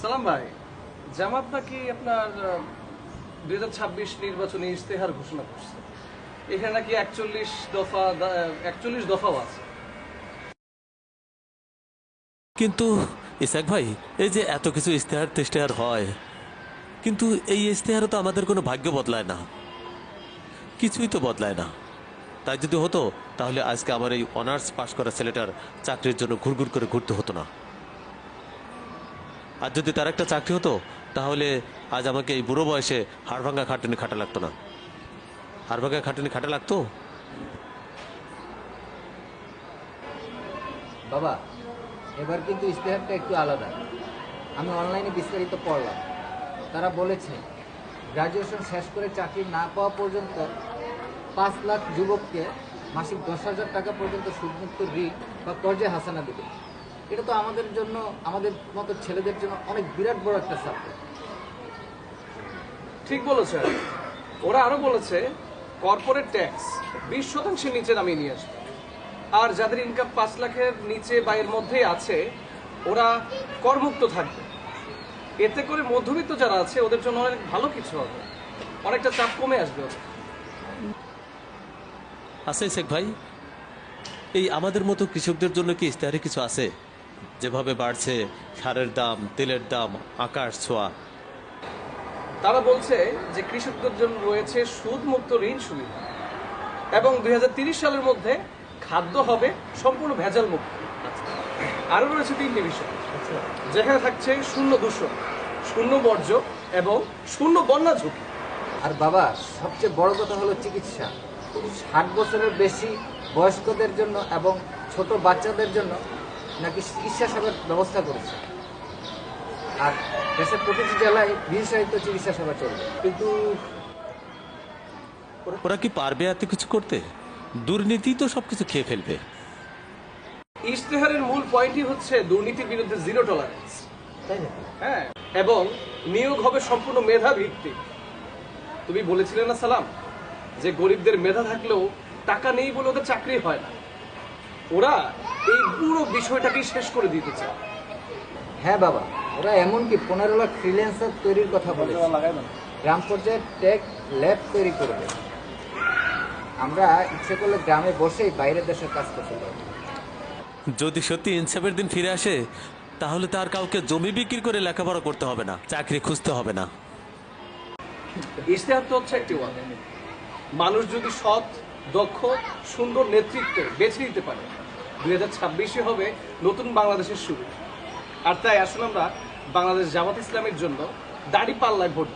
সালাম ভাই, জামাত নাকি আপনার 2026 নির্বাচনে ইশতেহার ঘোষণা করছে। এখানে নাকি 41 দফাও আছে। কিন্তু ইসাক ভাই, এই যে এত কিছু ইশতেহার তেশতেহার হয়, কিন্তু এই ইশতেহারও তো আমাদের কোনো ভাগ্য বদলায় না, কিছুই তো বদলায় না। তাই যদি হতো তাহলে আজকে আমার এই অনার্স পাশ করা ছেলেটার চাকরির জন্য ঘুরঘুর করে ঘুরতে হতো না। আর যদি তার একটা চাকরি হতো তাহলে আজ আমাকে এই বুড়ো বয়সে হাড়ভাঙ্গা খাটুনি খাটা লাগতো না। হাড়ভাঙ্গা খাটুনি খাটা লাগতো। বাবা, এবার কিন্তু ইশতেহারটা একটু আলাদা। আমি অনলাইনে বিস্তারিত পড়লাম। তারা বলেছে গ্রাজুয়েশন শেষ করে চাকরি না পাওয়া পর্যন্ত 5 লাখ যুবককে মাসিক 10,000 টাকা পর্যন্ত সুদমুক্ত ঋণ বা কর্জে হাসানা দেবে। এটা তো আমাদের জন্য, আমাদের মতো ছেলেদের জন্য অনেক বিরাট বড় একটা সাপোর্ট। ঠিক বলেছে। ওরা আরো বলেছে কর্পোরেট ট্যাক্স 20% নিচে নামিয়ে নিয়ে আসবে। আর যাদের ইনকাম 5 লাখের নিচে বা এর মধ্যেই আছে ওরা করমুক্ত থাকবে। এতে করে মধ্যবিত্ত যারা আছে ওদের জন্য অনেক ভালো কিছু হবে, অনেকটা চাপ কমে আসবে ওদের। আছে ইসাক ভাই, এই আমাদের মতো কৃষকদের জন্য কি ইশতেহারে কিছু আছে? যেভাবে বাড়ছে সারের দাম, তেলের দাম আকাশ ছোঁয়া। তারা বলছে যে কৃষকদের জন্য রয়েছে সুদমুক্ত ঋণ সুবিধা এবং 2030 সালের মধ্যে খাদ্য হবে সম্পূর্ণ ভেজাল মুক্ত। আরও রয়েছে 3টি বিষয়, যেখানে থাকছে শূন্য দূষণ, শূন্য বর্জ্য এবং শূন্য বন্যা ঝুঁকি। আর বাবা, সবচেয়ে বড় কথা হলো চিকিৎসা। 60 বছরের বেশি বয়স্কদের জন্য এবং ছোট বাচ্চাদের জন্য নাকি চিকিৎসা সেবার ব্যবস্থা করেছে। আর দেশের প্রতিটি জেলায় বিশেষায়িত চিকিৎসা সেবা চলবে। কিন্তু ওরা কি পারবে এত কিছু করতে? দুর্নীতি তো সবকিছু খেয়ে ফেলবে। ইশতেহারের মূল পয়েন্টই হচ্ছে দুর্নীতির বিরুদ্ধে জিরো টলারেন্স। তাই না? হ্যাঁ, এবং নিয়োগ হবে সম্পূর্ণ মেধা ভিত্তিক। তুমি বলেছিলে না সালাম যে গরিবদের মেধা থাকলেও টাকা নেই বলে ওদের চাকরি হয় না। ওরা এই পুরো বিষয়টাকেই শেষ করে দিতে চায়। হ্যাঁ বাবা, ওরা এমনকি 15 লাখ ফ্রিল্যান্সার তৈরির কথা বলেছে। গ্রাম পর্যায়ে টেক ল্যাব তৈরি করবে। আমরা ইচ্ছে করলে গ্রামে বসেই বাইরের দেশের কাজ করতে পারবো। যদি সত্যি ইনসাফের দিন ফিরে আসে তাহলে তার কাউকে জমি বিক্রি করে লেখাপড়া করতে হবে না, চাকরি খুঁজতে হবে না। ইশতেহার তো হচ্ছে একটি ওয়ার্ড। মানুষ যদি সৎ, দক্ষ, সুন্দর নেতৃত্ব বেছে নিতে পারে 2026 হবে নতুন বাংলাদেশের শুরু। আর তাই আসলে আমরা বাংলাদেশ জামাত ইসলামের জন্য দাড়ি পাল্লায় ভোট